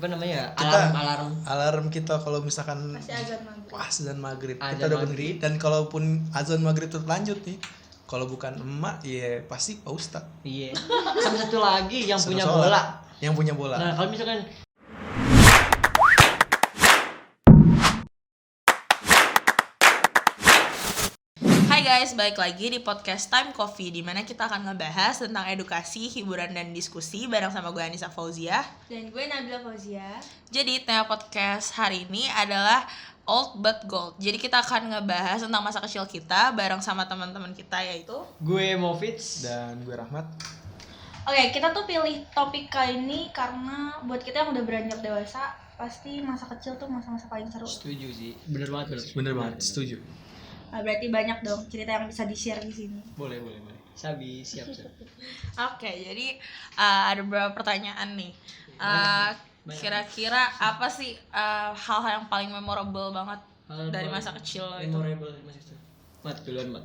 apa namanya? Alarm kita kalau misalkan pas azan maghrib. Kita udah maghrib. Dan kalaupun azan maghrib terlanjut nih, kalau bukan emak ya pasti Pak Ustadz. Iya. Sama satu lagi yang punya bola. Yang punya bola. Nah, kalau misalkan guys, balik lagi di podcast Time Coffee, di mana kita akan ngebahas tentang edukasi, hiburan, dan diskusi bareng sama gue Anissa Fauzia dan gue Nabila Fauzia. Jadi tema podcast hari ini adalah Old But Gold. Jadi kita akan ngebahas tentang masa kecil kita bareng sama teman-teman kita, yaitu gue Movits dan gue Rahmat. Oke, kita tuh pilih topik kali ini karena buat kita yang udah beranjak dewasa, pasti masa kecil tuh masa-masa paling seru. Setuju sih, bener banget. Setuju. Nah, berarti banyak dong cerita yang bisa di-share di sini. Boleh. Sabi, siap. Oke, jadi ada beberapa pertanyaan nih. Kira-kira apa sih hal-hal yang paling memorable banget dari masa kecil lo itu? Memorable masa kecil. Mat, duluan Mat.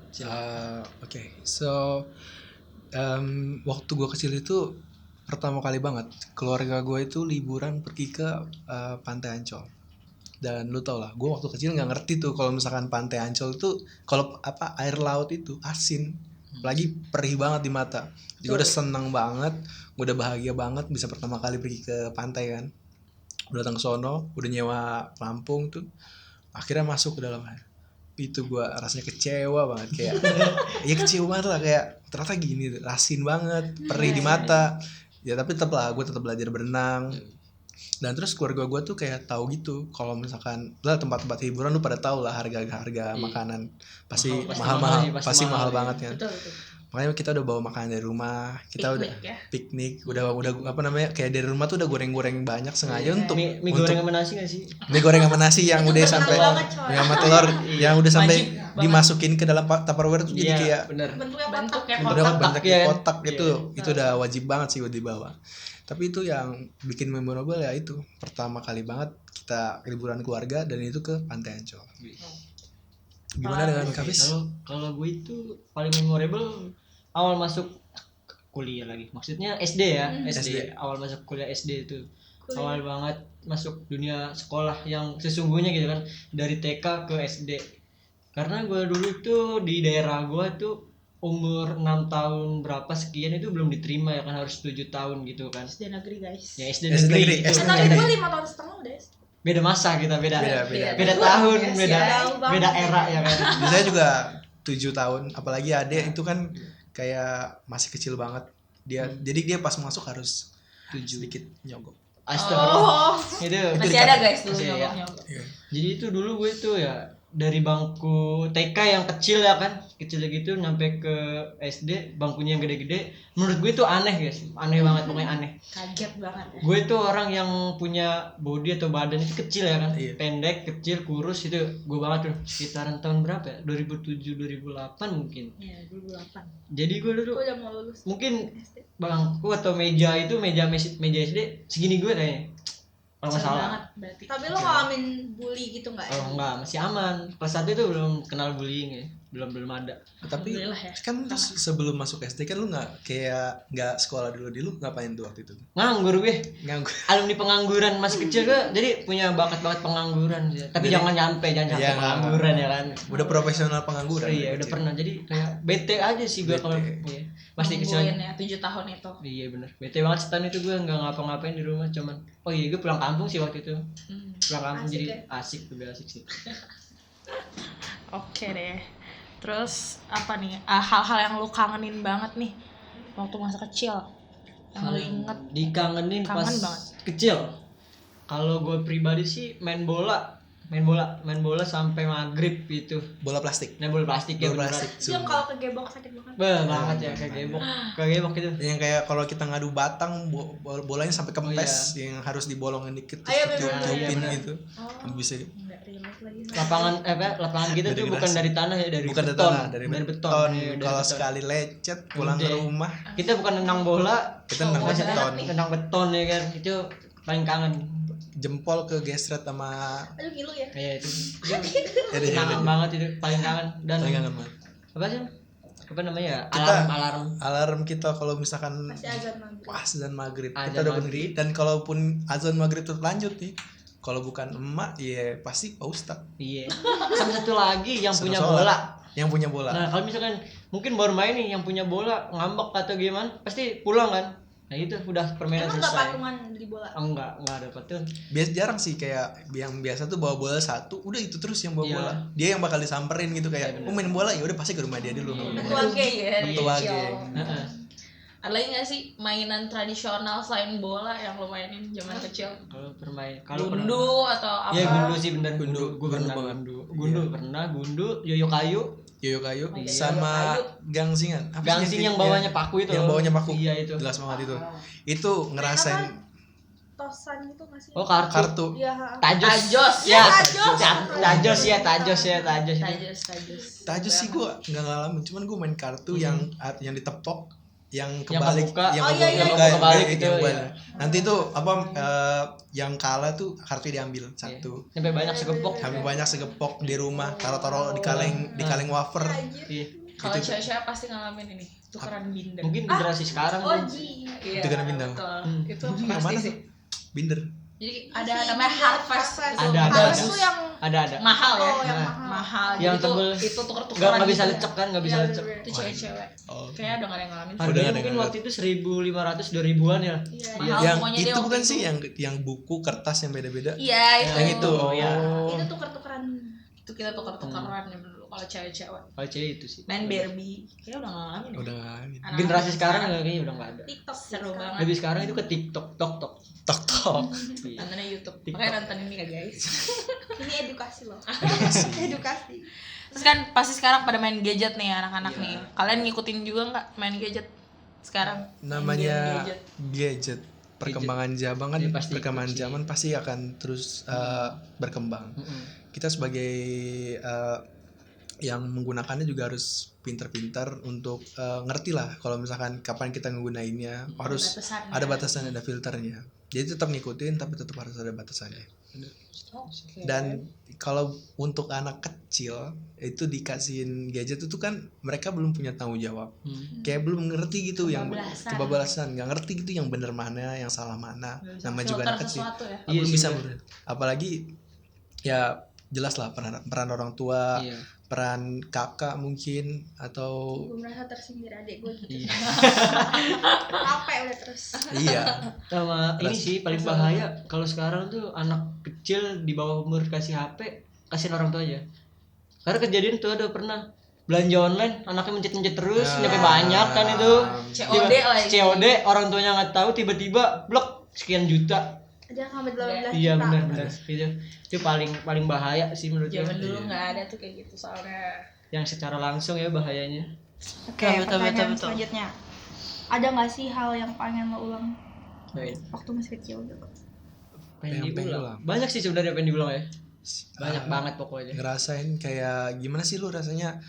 Oke. So waktu gue kecil itu pertama kali banget keluarga gue itu liburan pergi ke Pantai Ancol. Dan lu tau lah, gue waktu kecil nggak ngerti tuh kalau misalkan Pantai Ancol tuh kalau air laut itu asin, apalagi perih banget di mata. Jadi gue udah seneng banget, gue udah bahagia banget bisa pertama kali pergi ke pantai kan. Udah datang ke sono, udah nyewa pelampung tuh, akhirnya masuk ke dalam air. Itu gue rasanya kecewa banget kayak, ya kecewa banget lah kayak ternyata gini, asin banget, perih di mata. Ya tapi tetap lah, gue tetap belajar berenang. Dan terus keluarga gue tuh kayak tahu gitu kalau misalkan lah tempat-tempat hiburan lu pada tahu lah harga makanan pasti mahal banget kan. Betul. Makanya kita udah bawa makanan dari rumah, kita piknik, udah apa namanya kayak dari rumah tuh udah goreng-goreng banyak sengaja untuk mie goreng sama nasi nggak sih? Mie goreng sama nasi yang udah sampai sama telur yang udah sampai dimasukin ke dalam Tupperware tuh jadi kayak bentuknya kotak gitu. Itu udah wajib banget sih buat dibawa. Tapi itu yang bikin memorable ya itu pertama kali banget kita liburan keluarga dan itu ke Pantai Ancol. Gimana dengan Kafis? Kalau gue itu paling memorable awal masuk kuliah lagi. Maksudnya SD ya, SD. Awal masuk kuliah SD itu. Awal banget masuk dunia sekolah yang sesungguhnya gitu kan, dari TK ke SD. Karena gue dulu tuh di daerah gue tuh umur 6 tahun berapa sekian itu belum diterima ya kan, harus 7 tahun gitu kan. SD negeri guys. Ya SD negeri. Tapi gue 5 tahun setengah udah SD. Beda masa kita, beda tahun, beda era ya kan. Saya juga 7 tahun, apalagi adek itu kan kayak masih kecil banget. Jadi dia pas masuk harus 7 sedikit nyogok. Astagfirullah. Itu masih ada guys dulu nyogok. Jadi itu dulu gue tuh ya dari bangku TK yang kecil ya kan, kecil gitu nyampe ke SD bangkunya yang gede-gede. Menurut gue itu aneh guys, aneh banget, pokoknya aneh. Kaget banget. Gue tuh orang yang punya body atau badan itu kecil ya kan, pendek, kecil, kurus itu gue banget tuh. Sekitaran tahun berapa ya? 2007 2008 mungkin. Iya, 2008. Jadi gue dulu udah mau lulus. Mungkin bangku atau meja itu meja SD segini gue kayaknya. Kalau nggak salah. Tapi lo ngalamin bully gitu nggak? Oh enggak, masih aman. Kelas 1 itu belum kenal bullying ya, belum ada. Tapi kan terus sebelum masuk SD kan lu nggak sekolah dulu ngapain tuh waktu itu? Nganggur gue. Alumni pengangguran masih kecil gue, jadi punya bakat pengangguran sih. Tapi jangan sampai pengangguran ya kan. Udah profesional pengangguran. Iya, udah pernah. Jadi kayak bete aja sih gue kalau masih kecil. Ya 7 tahun itu. Iya benar. Bete banget setahun itu gue enggak ngapa-ngapain di rumah, cuman gue pulang kampung sih waktu itu. Pulang kampung asik jadi ya? Lebih asik sih. Oke deh. Terus apa nih hal-hal yang lu kangenin banget nih waktu masa kecil yang lu inget? Dikangenin pas banget. Kecil. Kalau gue pribadi sih main bola sampai maghrib gitu. Bola plastik. Bola plastik ya. Yang kalau kegebok sakit banget. Banget ya kegebok gitu. Yang kayak kalau kita ngadu batang bolanya sampai kempes, yang harus dibolongin dikit terus tiupin gitu. Bisa. Lapangan kita tuh bukan dari tanah ya, dari beton. Kalau sekali lecet pulang ke rumah, kita bukan nendang bola, kita nendang beton ya kan. Itu paling kangen. Jempol ke gesret sama ngilu ya. Iya itu. Kangen banget itu, paling kangen. Dan paling kangen banget. Apa sih? apa namanya ya? Kita- Alarm. Alarm kita kalau misalkan Pasti azan maghrib. pas azan maghrib Azan kita udah maghrib. berdiri, dan kalaupun azan maghrib tetap lanjut nih, kalau bukan emak ya pasti Pak Ustadz Iya. Sama satu lagi yang Sama punya sholat. bola. yang punya bola. Nah, kalau misalkan mungkin baru main nih yang punya bola ngambek atau gimana, pasti pulang kan. Nah, itu udah permainan Emang nggak selesai. patungan beli bola? Oh, enggak ada patung. Biasa jarang sih, kayak yang biasa tuh bawa bola satu, udah itu terus yang bawa Iya. bola. Dia yang bakal disamperin gitu kayak, Iya, "Oh, main bola ya udah pasti ke rumah dia dulu." Iya. Ketua geng ya. Ketua Iya. geng. Heeh. Ada lagi nggak sih mainan tradisional selain bola yang lo mainin zaman kecil? Kalau Gundu atau apa? Iya, gundu sih bener. Gundu, Gue gundu pernah banget. gundu pernah, yoyo kayu. Yoyo kayu Iya, sama yoyo gangsingan. Apa sih Gangsing yang iya. bawahnya paku itu. Yang loh. bawahnya paku. Iya itu. Jelas banget itu. Itu ngerasain Tosan gitu nggak sih? Oh, kartu. kartu. Iya. Tajos. Ya, Tajos. tajos ya, tajos. Tajos. Tajus sih gue nggak ngalamin, cuman gue main kartu yang ditepok, yang Yang kebalik, kebuka. Oh, iya, iya, kebuka, iya. Kebalik yang gitu, kebalik. iya. Nanti tuh apa yang kalah tuh kartu diambil satu. Sampai banyak segepok. Kami banyak segepok di rumah, taruh di kaleng wafer. Iya. Kalau Gitu. cewek-cewek pasti ngalamin ini, tukeran binder. Mungkin generasi sekarang Oh, tuh. Iya, Tukeran binder. betul. Hmm. Itu Yang pasti mana sih. tuh? Binder. Jadi ada namanya harvest. Ada. Harvest tuh yang Ada. Mahal ya. Oh, yang Nah. Mahal. Yang Jadi tebel. itu tuker-tukeran. Enggak bisa gitu. lecek kan, enggak bisa Iya, lecek. Itu cewek-cewek. Oh. Kayaknya udah gak ada yang ngalamin. Udah Harganya ada, mungkin ada. waktu itu 1.500 2.000-an ya. Iya. Mahal Yang pokoknya dia itu waktu bukan itu. sih yang buku kertas yang beda-beda. Iya, itu. Yang itu. Oh, ya. Itu tuker-tukeran. Itu kita tuker-tukeran ya dulu kalau cewek-cewek. Kalau cewek itu sih. Main Barbie. Kayaknya udah gak ngalamin. ya. Udah ngalamin. Anak-anak Generasi sekarang kayaknya udah enggak ada. TikTok Seru sekarang. banget. Lebih sekarang itu ke TikTok, tok. Tok. Iya. Nontonnya YouTube. TikTok. Makanya nonton ini ya guys. Ini edukasi loh. Edukasi. Edukasi. Terus kan pasti sekarang pada main gadget nih anak-anak Iya. nih. Kalian ngikutin juga nggak main gadget sekarang? Main Namanya game gadget. gadget. Perkembangan zaman kan, Iya, pasti perkembangan ikut sih. zaman pasti akan terus berkembang. Mm-mm. Kita sebagai yang menggunakannya juga harus pinter-pinter untuk ngerti lah kalau misalkan kapan kita menggunainnya, harus Batasannya. ada batasannya, ada filternya. Jadi tetap ngikutin tapi tetap harus ada batasannya. Oke. Dan kalau untuk anak kecil itu dikasihin gadget itu kan mereka belum punya tanggung jawab, kayak belum ngerti gitu yang Kebablasan. kebablasan, nggak ngerti gitu yang bener mana, yang salah mana. Nggak bisa Namanya juga filter anak kecil. sesuatu ya. Iya Belum sih, bisa bener. apalagi ya jelas lah peran orang tua, Iya. peran kakak mungkin, atau Gue merasa tersindir adik gue gitu. Iya. Capek udah terus. iya Sama ini sih paling bahaya kalau sekarang tuh anak kecil di bawah umur kasih HP, kasihin orang tua aja. Karena kejadian tuh ada pernah belanja online, anaknya mencet-mencet terus, nyampe banyak kan itu. COD lagi. COD, orang tuanya nggak tahu, tiba-tiba blok sekian juta. Ada sampai 18 Iya juta. benar-benar itu paling bahaya sih menurut gue. Zaman dulu nggak ada tuh kayak gitu soalnya. Yang secara langsung ya bahayanya. Oke, Betul, pertanyaan betul. selanjutnya. Ada nggak sih hal yang pengen lo ulang Baik. waktu masih kecil gitu? Pengen Pengen diulang. diulang. Banyak sih sebenarnya pengen diulang ya. Banyak Ah, banget pokoknya. ngerasain kayak gimana sih lu rasanya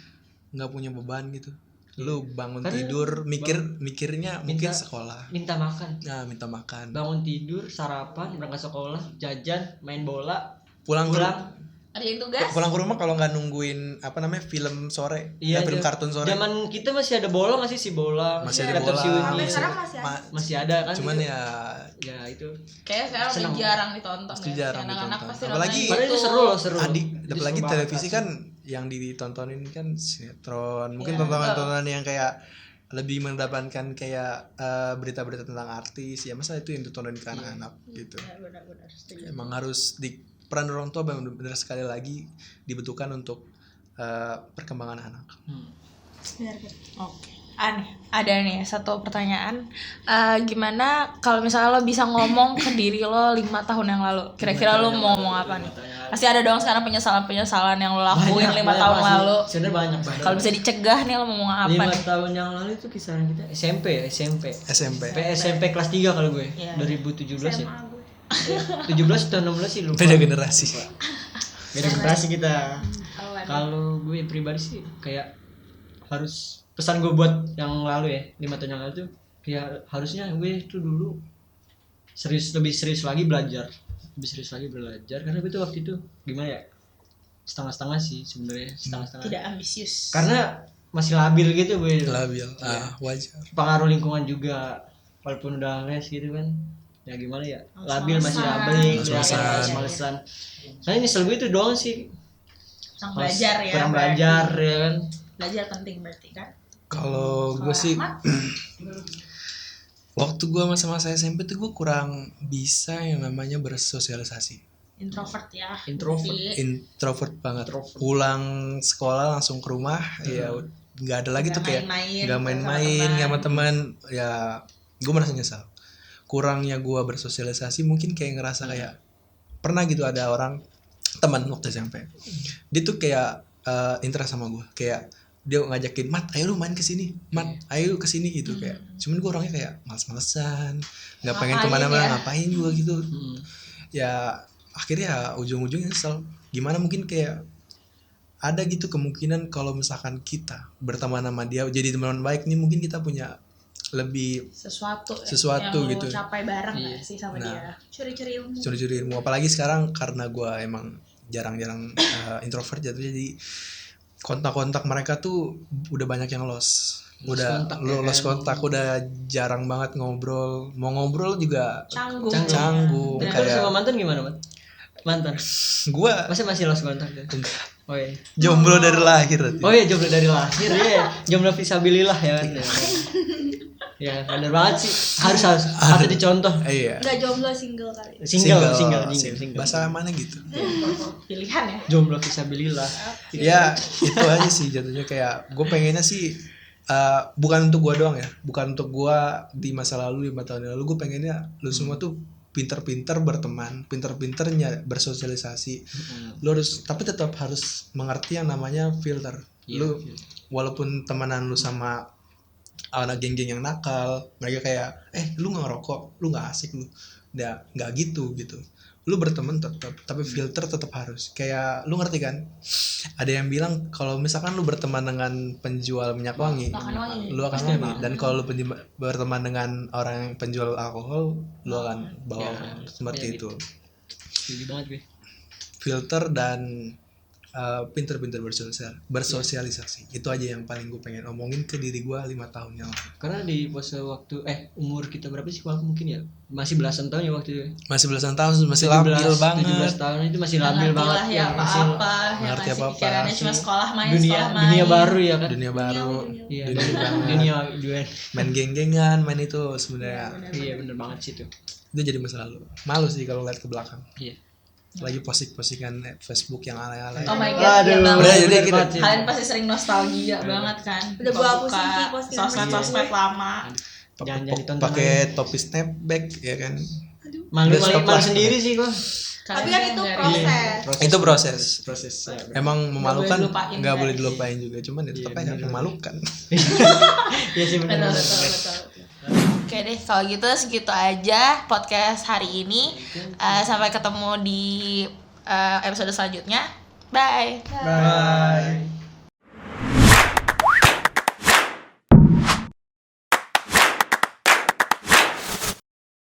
nggak punya beban gitu, lu bangun Karena tidur mikirnya mungkin sekolah, Minta makan. nah minta makan, Bangun tidur, sarapan, berangkat sekolah, jajan, main bola, pulang Ada yang tugas? pulang ke rumah kalau nggak nungguin apa namanya film sore, Iya, film iya. kartun sore. Zaman kita masih ada bola nggak sih, si bola, Masih ada Gator bola. si Uni. Sampai sekarang masih ada. Masih ada kan? Cuman itu. ya Ya itu. Kayaknya sekarang Seneng. udah jarang ditonton Pasti ya. jarang Anak-anak ditonton. pasti Apalagi- nonton Padahal itu YouTube. seru loh, seru. adik, Itu apalagi seru televisi banget, kan yang ditontonin kan sinetron, mungkin Iya, tontonan-tontonan yang kayak lebih mendapatkan kayak berita-berita tentang artis, ya masa itu yang ditontonin ke anak-anak gitu. Ya, benar-benar setuju. Emang harus di peran orang tua benar sekali lagi dibutuhkan untuk perkembangan anak. Biar gitu. Oke. Ada nih satu pertanyaan. Gimana kalau misalnya lo bisa ngomong ke diri lo 5 tahun yang lalu? Kira-kira lo mau ngomong apa nih? Pasti ada dong sekarang penyesalan-penyesalan yang lo lakuin 5 tahun lalu. Sebenarnya banyak. Kalau bisa dicegah nih lo mau ngomong apa 5 nih? tahun yang lalu itu kisaran kita SMP ya, SMP. SMP kelas 3 kalau gue. Iya. 2017 ya. SMA gue. 17 atau 16 sih lupa. Beda generasi. Beda generasi kita. Awan. Kalau gue pribadi sih kayak harus pesan gue buat yang lalu ya, 5 tahun yang lalu tuh kayak harusnya gue tuh dulu lebih serius lagi belajar, karena gue tuh waktu itu gimana ya, setengah-setengah sih sebenarnya, setengah-setengah. Tidak ambisius. Karena masih labil gitu boy. Labil. Wajar. Pengaruh lingkungan juga, walaupun udah les gitu kan ya gimana ya, labil masih Males-malesan. labil ya Males-malesan. kan, malesan. Saya nyesel gue itu doang sih, Kurang belajar ya. kurang berarti. belajar ya kan. Belajar penting berarti kan. Kalau gue sih Ahmad? waktu gue masa-masa SMP tuh gue kurang bisa yang namanya bersosialisasi. Introvert ya. Introvert. Berarti. Introvert banget. Introvert. Pulang sekolah langsung ke rumah ya nggak ada lagi Nggak tuh kayak main-main, nggak main-main sama sama teman. Ya gue merasa nyesal. Kurangnya gue bersosialisasi mungkin kayak ngerasa kayak pernah gitu ada orang teman waktu SMP. Dia tuh kayak interest sama gue, kayak dia ngajakin, "Mat, ayo lu main ke sini. Mat, ayo ke sini," gitu kayak. Cuman gue orangnya kayak males-malesan, nggak pengen Ngapain kemana-mana, ya? ngapain juga gitu. Hmm. Ya akhirnya ujung-ujungnya nyesel. Gimana mungkin kayak ada gitu kemungkinan kalau misalkan kita berteman sama dia jadi teman baik nih, mungkin kita punya lebih Sesuatu Sesuatu yang gitu. lu capai bareng Iya. gak sih sama Nah. dia. Curi-curi ilmu. curi-curi ilmu. Apalagi sekarang karena gue emang jarang-jarang introvert jatuhnya, jadi kontak-kontak mereka tuh udah banyak yang lost. Udah kontak ya lost kan? kontak, udah jarang banget ngobrol. Mau ngobrol juga Canggung. canggung. Terus Kayak sama mantan gimana, Mat? Mantan gue masa masih lost kontak ya? Oh iya. jomblo dari lahir. Oh iya, jomblo dari lahir ya. Jomblo fisabilillah ya kan. Ya, bener banget sih. Harus harus dicontoh. Iya. Enggak jomblo, single kali. Single. Bahasa mana gitu. Pilihan ya. Jomblo fisabilillah. Ya itu aja sih jatuhnya, kayak gue pengennya sih bukan untuk gue doang ya, bukan untuk gue di masa lalu 5 tahun yang lalu. Gue pengennya lu semua tuh pinter-pinter berteman, pinter-pinternya bersosialisasi. Lu harus, tapi tetap harus mengerti yang namanya filter. Lu walaupun temenan lu sama anak geng-geng yang nakal, mereka kayak lu nggak ngerokok, lu nggak asik, lu nggak gitu. Lu berteman tetap, tapi filter tetap harus. Kayak lu ngerti kan, ada yang bilang kalau misalkan lu berteman dengan penjual minyak wangi, lu akan wangi. Dan kalau lu berteman dengan orang yang penjual alkohol, lu akan bawa seperti itu. Setuju banget gue. Filter dan pinter-pinter bersosialisasi. Itu aja yang paling gue pengen omongin ke diri gue 5 tahun yang lalu. Karena di pose waktu umur kita berapa sih waktu mungkin ya? Masih belasan tahun ya waktu itu. Masih belasan tahun, masih labil 17 banget. tahun itu masih labil Ngerti banget lah ya masih apa-apa. Yang ngerti masih apa-apa. pikirannya cuma sekolah main, dunia sekolah main. dunia baru ya kan. Dunia baru, Iya, dunia dunia main geng-gengan, main itu sebenarnya iya bener banget sih itu. itu jadi masa lalu. Malu sih kalau lihat ke belakang. Iya. Lagi posting-postingan Facebook yang alay-alay. Oh my god, iya Aduh, banget. Udah, jadi bener kita- banget sih. Kalian pasti sering nostalgia banget kan. Udah gua Buka hapusin sih postingan sosmed lama. Jangan ditonton Pakai topi snapback ya kan. malu Udah stop malu lah. sendiri sih gua. Tapi kan itu dengerin. proses. Itu proses. Proses ya. Emang memalukan, dilupain, nggak boleh guys. dilupain juga, cuman ya tetap aja memalukan. Iya sih bener. Betul. Oke deh, kalau gitu segitu aja podcast hari ini. Sampai ketemu di episode selanjutnya. Bye. Bye.